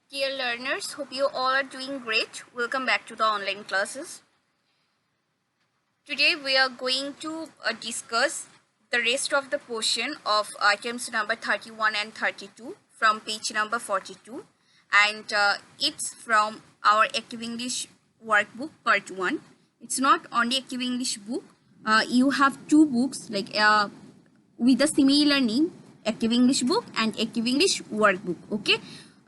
Dear learners, hope you all are doing great. Welcome back to the online classes. Today we are going to discuss the rest of the portion of items number 31 and 32 from page number 42, and it's from our Active English workbook part 1. It's not only Active English book. You have two books with a similar name, Active English book and Active English workbook. Okay,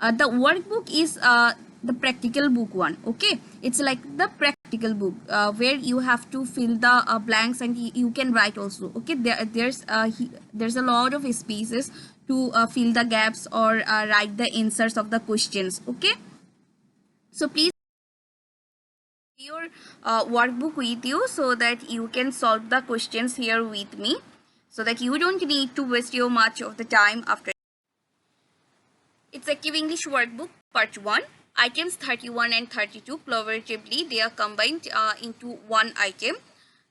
the workbook is the practical book one. Okay, it's like the practical book where you have to fill the blanks and you can write also. Okay, there's a lot of spaces to fill the gaps or write the answers of the questions. Okay, so please your workbook with you so that you can solve the questions here with me, so that you don't need to waste your much of the time after. It's Active English workbook part 1. Items 31 and 32 collaboratively they are combined into one item,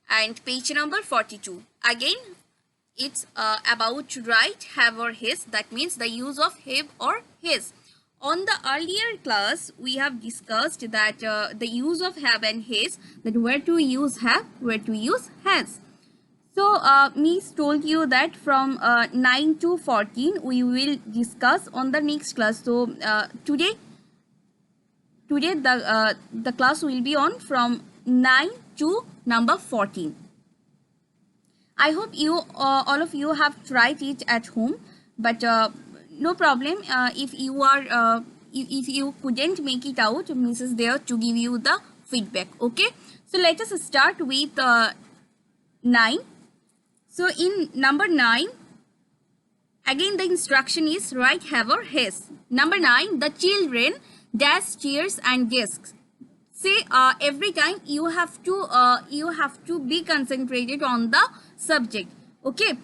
and page number 42. Again, it's about write, have or his. That means the use of have or his. On the earlier class, we have discussed that the use of have and his, that where to use have, where to use has. So, Miss told you that from 9 to 14, we will discuss on the next class. So, today the class will be on from 9 to number 14. I hope you all of you have tried it at home, but no problem. If you are if you couldn't make it out, Mrs. there to give you the feedback. Okay, so let us start with 9. So in number 9, again the instruction is write have or has. Number 9, the children dash chairs and desks. Say every time you have to be concentrated on the subject. Okay,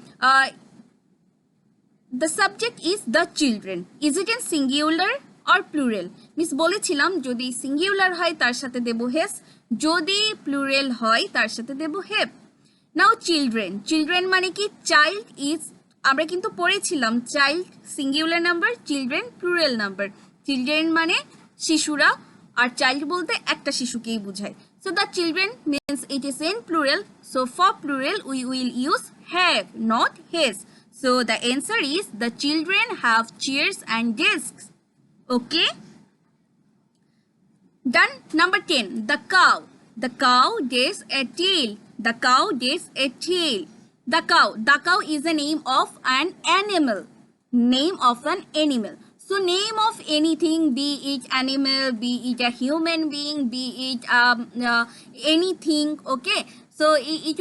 the subject is the children. Is it in singular or plural? Miss বলেছিলাম যদি singular হয় তার সাথে দেব has, যদি plural হয় তার সাথে দেব have. Now children মানে কি child is, আমরা কিন্তু পড়েছিলাম child singular number, children plural number. Children মানে শিশুরা, আর child বলতে একটা শিশুকেই বোঝায়. So the children means it is in plural. So for plural we will use have, not has. So the answer is the children have chairs and desks. Okay. Done. Number 10, the cow. The cow dares a tail. The cow dares a tail. The cow is the name of an animal. Name of an animal. So name of anything, be it animal, be it a human being, be it anything. Okay. So it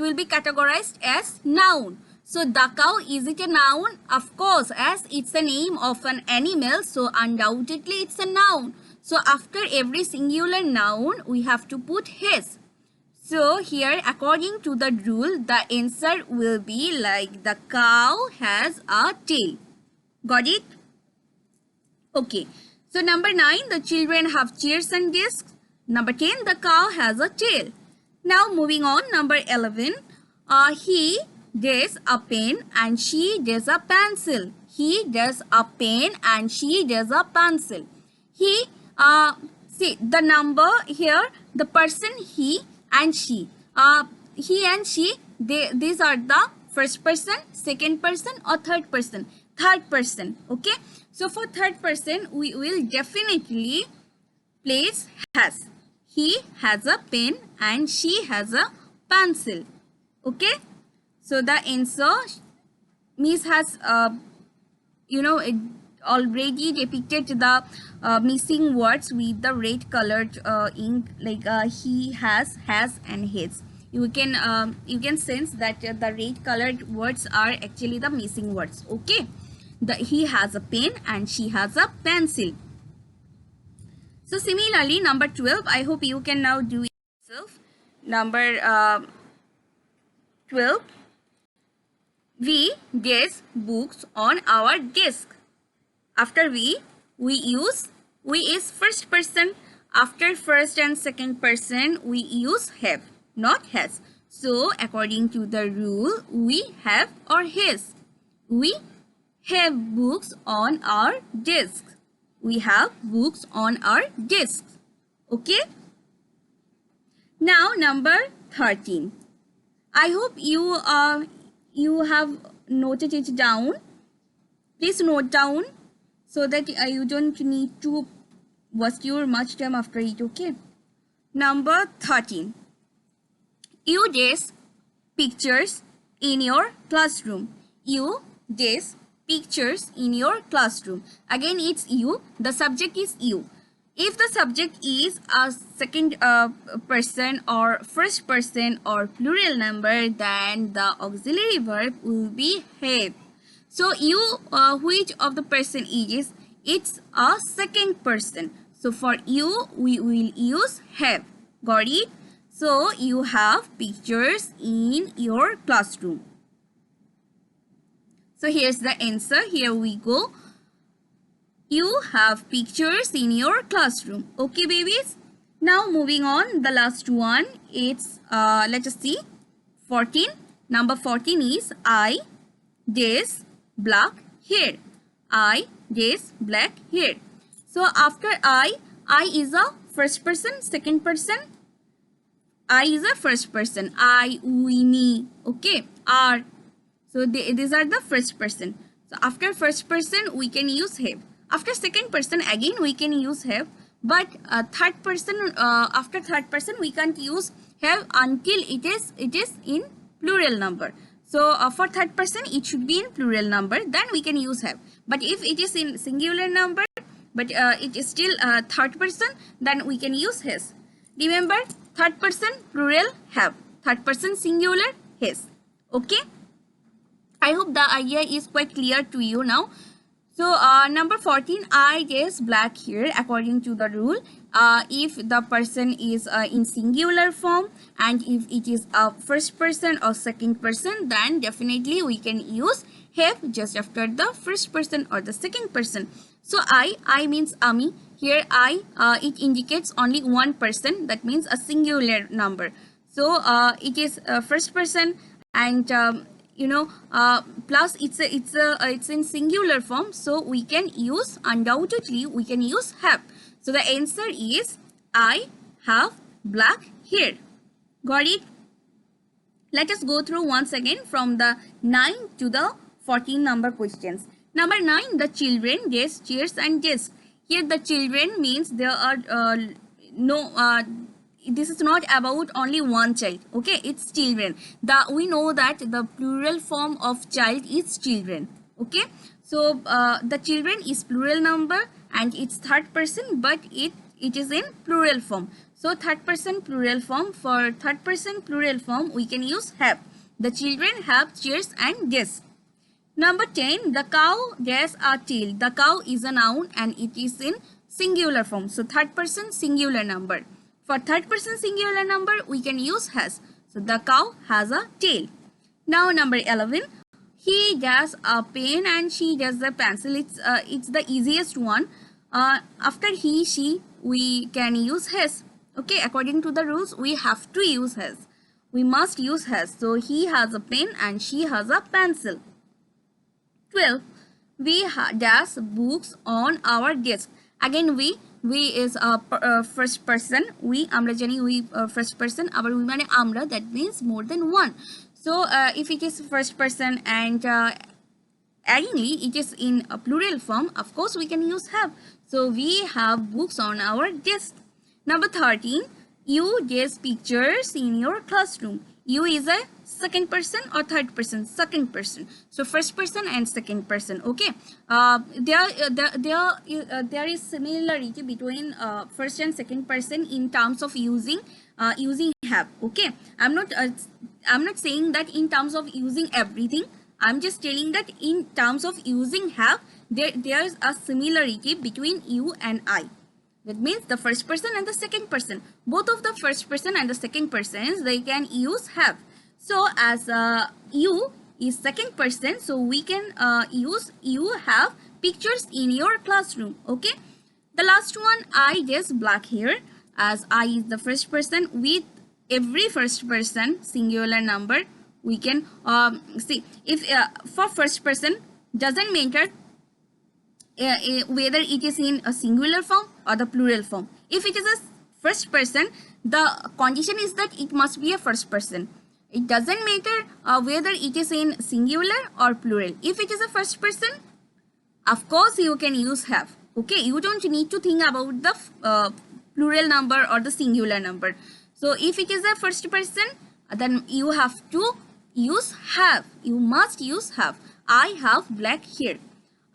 will be categorized as noun. So the cow, is it a noun? Of course, as it's the name of an animal, so undoubtedly it's a noun. So after every singular noun, we have to put his. So here, according to the rule, the answer will be like the cow has a tail. Got it? Okay. So number 9, the children have chairs and desks. Number 10, the cow has a tail. Now moving on, number 11, he does a pen and she does a pencil. He does a pen and she does a pencil. He, see the number here, the person he and she. He and she, these are the first person, second person or third person. Third person. Okay. So for third person, we will definitely place has. He has a pen and she has a pencil. Okay. So the answer, Miss has it already depicted the missing words with the red colored ink, like he has and his. You can sense that the red colored words are actually the missing words. Okay, he has a pen and she has a pencil. So similarly, number 12, I hope you can now do it yourself. Number 12, we desk books on our desk. After we is first person. After first and second person, we use have, not has. So according to the rule, we have or his. We have books on our desk. we have books on our desks. Okay. Now number 13. I hope you have noted it down. Please note down so that you don't need to waste your much time after it. Okay. Number 13. You desk pictures in your classroom. You desk pictures in your classroom. Again, it's you. The subject is you. If the subject is a second person or first person or plural number, then the auxiliary verb will be have. So you, which of the person is? It's a second person. So for you, we will use have. Got it? So you have pictures in your classroom. So here's the answer. Here we go. You have pictures in your classroom. Okay, babies. Now moving on, the last one. It's let us see. 14. Number 14 is I desk black hair. I desk black hair. So after I is a first person, second person. I is a first person. I, we, me. Okay. Are. So these are the first person. So after first person, we can use have. After second person, again we can use have. But third person, after third person, we can't use have until it is in plural number. So for third person, it should be in plural number. Then we can use have. But if it is in singular number, but it is still third person, then we can use his. Remember, third person plural have. Third person singular his. Okay. I hope the idea is quite clear to you now. So number 14, I desk black hair. According to the rule, if the person is in singular form and if it is a first person or second person, then definitely we can use have just after the first person or the second person. So I means Ami. Here I, it indicates only one person. That means a singular number. So it is first person and plus it's in singular form, so we can use, undoubtedly we can use have. So the answer is I have black hair. Got it? Let us go through once again from the 9 to the 14 number questions. Number 9, the children desk chairs and desks. Here the children means there are this is not about only one child. Okay, it's children. We know that the plural form of child is children. Okay, so the children is plural number and it's third person, but it is in plural form. So third person plural form. For third person plural form, we can use have. The children have chairs and desks. Number 10, the cow has a tail. The cow is a noun and it is in singular form. So third person singular number. For third person singular number, we can use has. So the cow has a tail. Now number 11, he does a pen and she does a pencil. It's the easiest one. After he, she, we can use has. Okay, according to the rules, we have to use has. We must use has. So he has a pen and she has a pencil. 12, we does books on our desk. Again, we is first person. We amra jani we first person. Abar we mane amra, that means more than one. So if it is first person and addingly it is in a plural form, of course we can use have. So we have books on our desk. Number 13, you desk pictures in your classroom. You is a second person or third person? Second person. So first person and second person. Okay. There is similarity between first and second person in terms of using have. Okay. I'm not saying that in terms of using everything. I'm just telling that in terms of using have, there is a similarity between you and I. That means the first person and the second person. Both of the first person and the second persons, they can use have. So as you is second person, so we can use you have pictures in your classroom. Okay. The last one, I desk black hair. As I is the first person, with every first person singular number, we can see if for first person doesn't matter whether it is in a singular form or the plural form. If it is a first person, the condition is that it must be a first person. It doesn't matter whether it is in singular or plural. If it is a first person, of course you can use have. Okay, you don't need to think about the plural number or the singular number. So if it is a first person, then you have to use have. You must use have. I have black hair.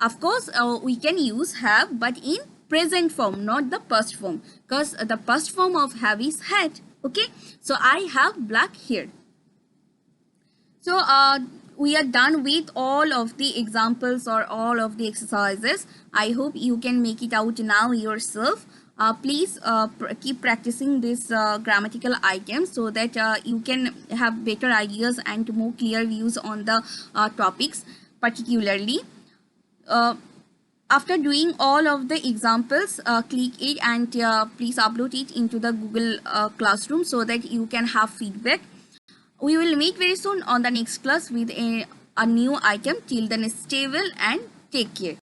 Of course, we can use have, but in present form, not the past form, because the past form of have is had. Okay, so I have black hair. So we are done with all of the examples or all of the exercises. I hope you can make it out now yourself. Please keep practicing this grammatical items so that you can have better ideas and more clear views on the topics particularly. After doing all of the examples, click it and please upload it into the Google Classroom so that you can have feedback. We will meet very soon on the next class with a new item. Till then, stay well and take care.